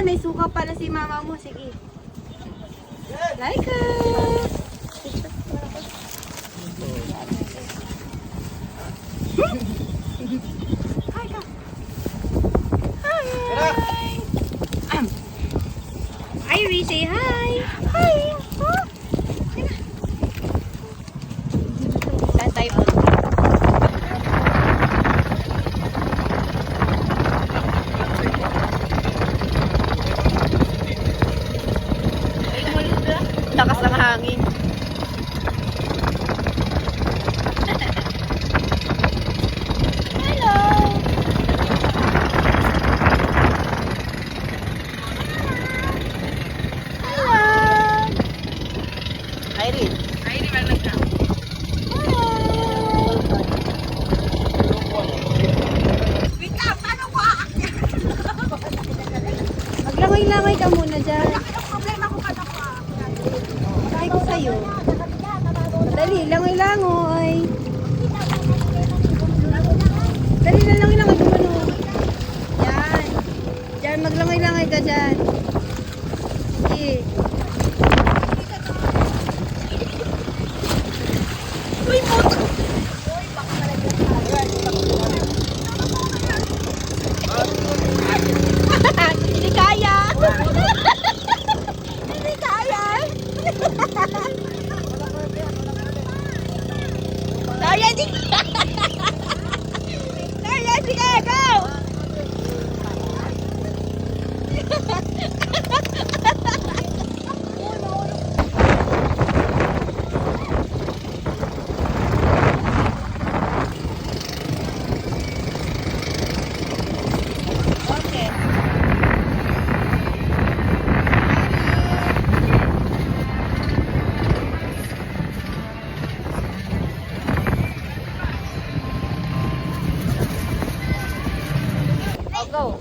Ayan, may suka pala si mama mo. Sige. Laika! Hi ka! Hi! Irie, say hi! Hi! Oh. Saan tayo po? Lakas ng hangin. Hello! Hello! Irene. Irene, meron ka. Hello! Wait up! Paano ko aakyat? Maglangoy-langoy ka muna dyan. Ang problema ko kada ko aakyat. Ay ko sa'yo. Dali, langoy-langoy. Dali na langoy-langoy ka muna. Yan. Diyan, maglangoy-langoy ka dyan. Sige. Uy, moto! Uy, baka malagyan ka. Hindi kaya! Hindi kaya! Kaya, hindi kaya! Kaya, sige, go! Okay. Go.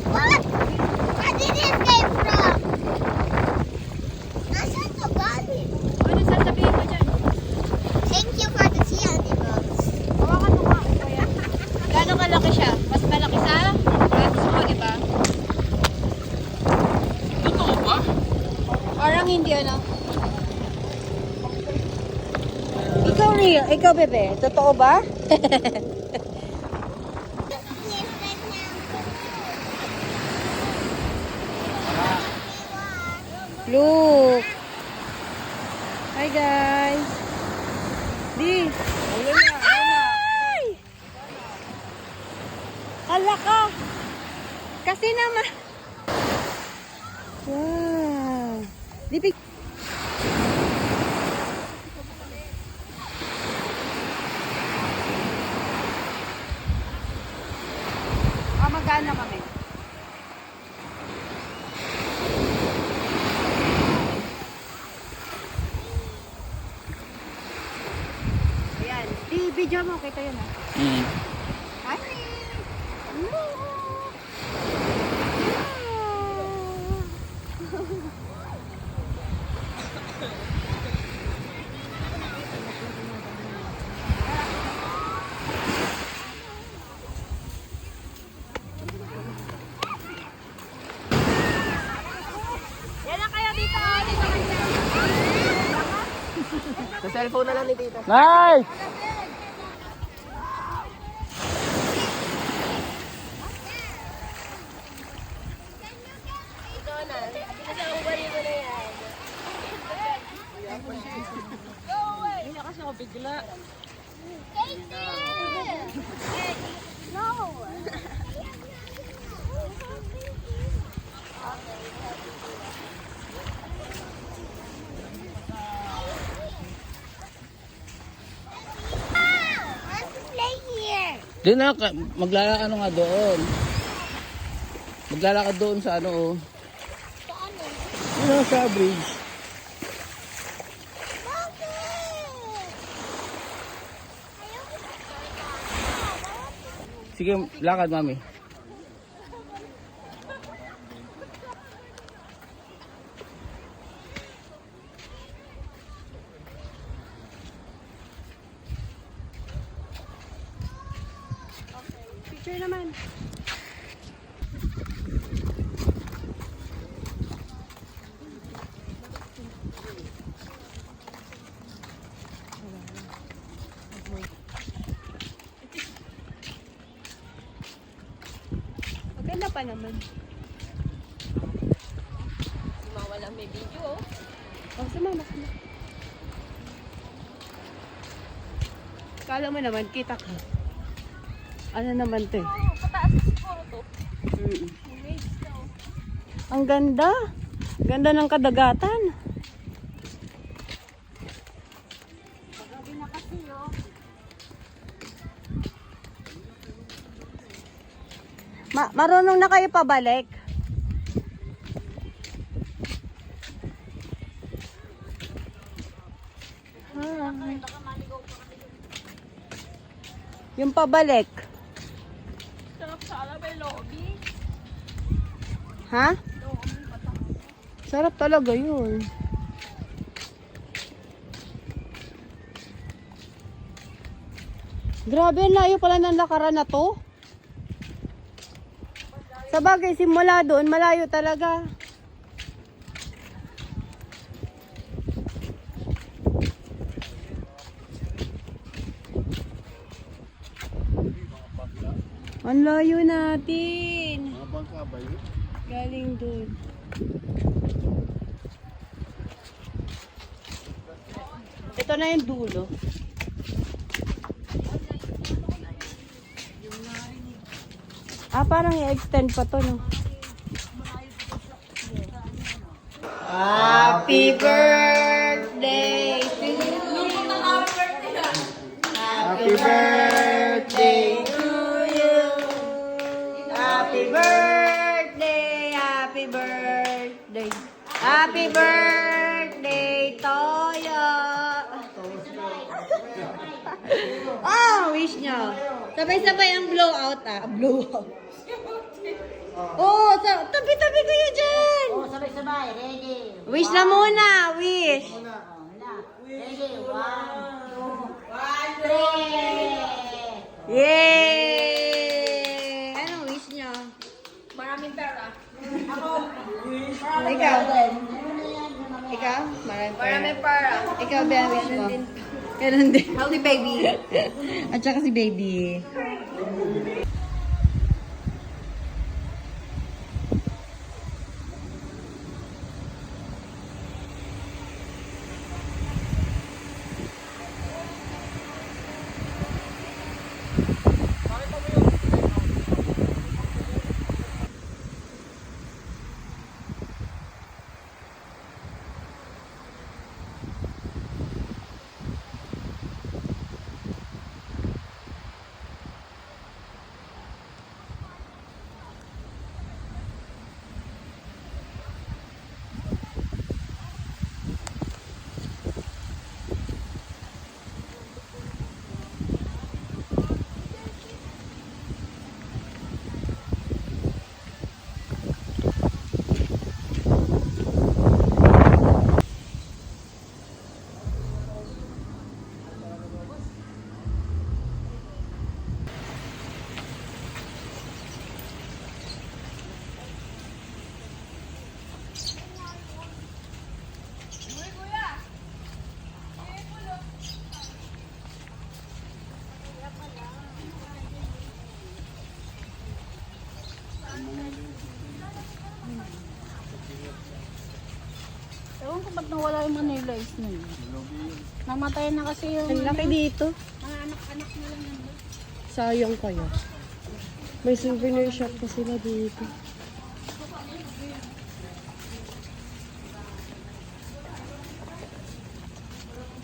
What? Where did it came from? Nasaan ka galing? Ano sasabihin mo dyan? Thank you for the sea animals. Hawakan mo nga. Gano'ng kalaki siya? Mas malaki sa braso mo, di ba? Totoo ba? Parang hindi, ano? Ikaw, bebe. Totoo ba? Look. Hi, guys. Di. Ay! Hala ka. Kasi naman. Wow. Di, magkano kami? Ayan. Di, video mo. Kita yun, ha? Hi! Hello! Yan na kayo dito. Dito kayo. Sa cellphone na lang ni tita. Nice! No. Let's play here. Doon na, ano nga doon. Maglalakad doon sa ano oh. Saan eh? Ano sa bridge. Bakit? Sige, lakad mami. Picture naman. Maganda pa naman. Mawalang may video, oh. Oh, sumama ka na. Kala mo naman, kita ka. Ano naman to? Oo, pataas na siguro to. Waves na, oh. Ang ganda. Ganda ng kadagatan. Pagabi na kasi, oh. Marunong na kayo pabalik? Yung pabalik. Sarap sa alabay lobby. Ha? Lobby, pataas. Sarap talaga yun. Grabe, ang layo pala ng lakaran na to. Sa bagay, simula doon, malayo talaga. Ang layo natin. Mga bangka ba yun? Galing doon. Ito na yung dulo. Parang i-extend pa to, no? Happy birthday to you. Happy birthday to you. Happy birthday, happy birthday. Happy birthday, Toyo. Oh, wish nyo. Sabay-sabay ang blowout, Blowout. Oh, tabi-tabi kayo dyan. Oh, sabay-sabay. Ready. Wish na muna, wish. Ready. 1, 2, 3. Yay! Anong wish nyo? Maraming pera. Ikaw? Ikaw? Maraming pera. Ikaw, ba ang wish mo? Ganun din. Healthy baby. At saka si baby. Ewan ko ba't nawala yung Manila is na yun. Namatay na kasi yung Ang laki dito. mga anak-anak na lang yun. Sayang kaya. May souvenir shop pa sila dito.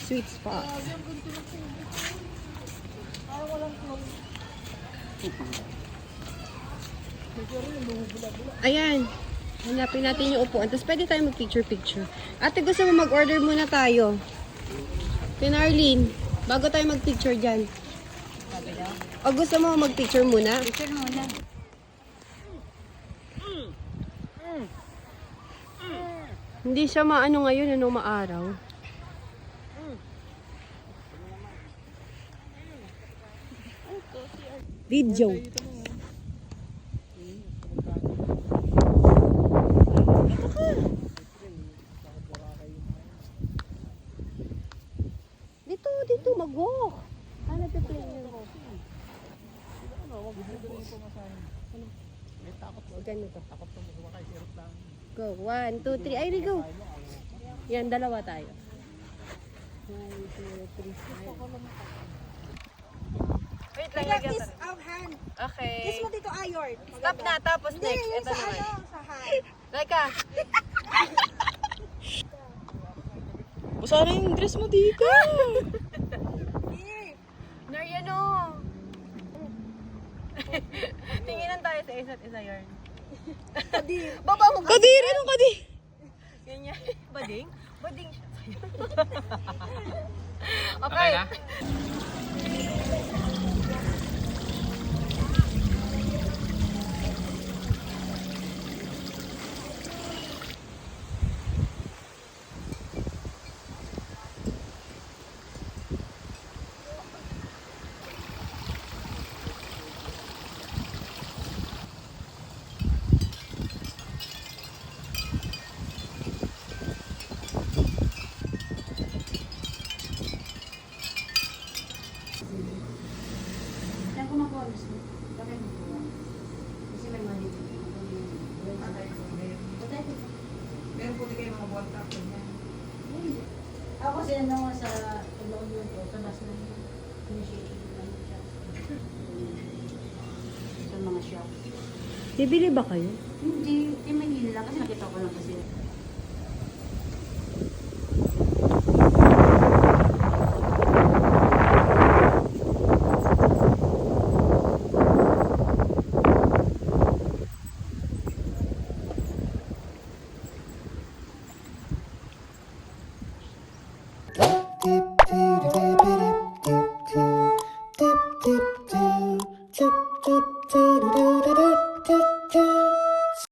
Sweet spot. Ayan. Hanapin natin yung upuan. Tapos pwede tayo mag-picture-picture. Ate, gusto mo mag-order muna tayo? Arlene, bago tayo mag-picture dyan. O gusto mo mag-picture muna? Picture muna. Hindi siya maano ngayon, ano maaraw. Video. Dito ka. Dito, mag-walk. Ano nagpe-play yung walk? Ganito. Go. 1, 2, 3. Ay, go. Yan, dalawa tayo. 1, 2, 3. Wait lang, Kiss of hand. Okay. Kiss mo dito, Ayon. Stop na, tapos Hindi, next. yung Ito sa naman. ano, sa hand. Laika. Basa na yung dress mo dito. Here. Nariano. Tinginan tayo sa isa't isa, Yarn. Kadir. Baba mo. Kadir! Anong kadir? Ganyan. Bading? Bading siya. Okay. na? Kaya ko nakuha gusto. Bakit nakuha? Kasi may mali. Meron po di kayo mga bota. Ako kasi nanawa sa paglaon yun ko, sa bus na yun. Initiation lang siya. Sa mga shop. Bibili ba kayo? Hindi, Manila kasi nakita ko lang kasi. Dip, dip, do, dip, dip, do, do, do, do, dip, dip, do.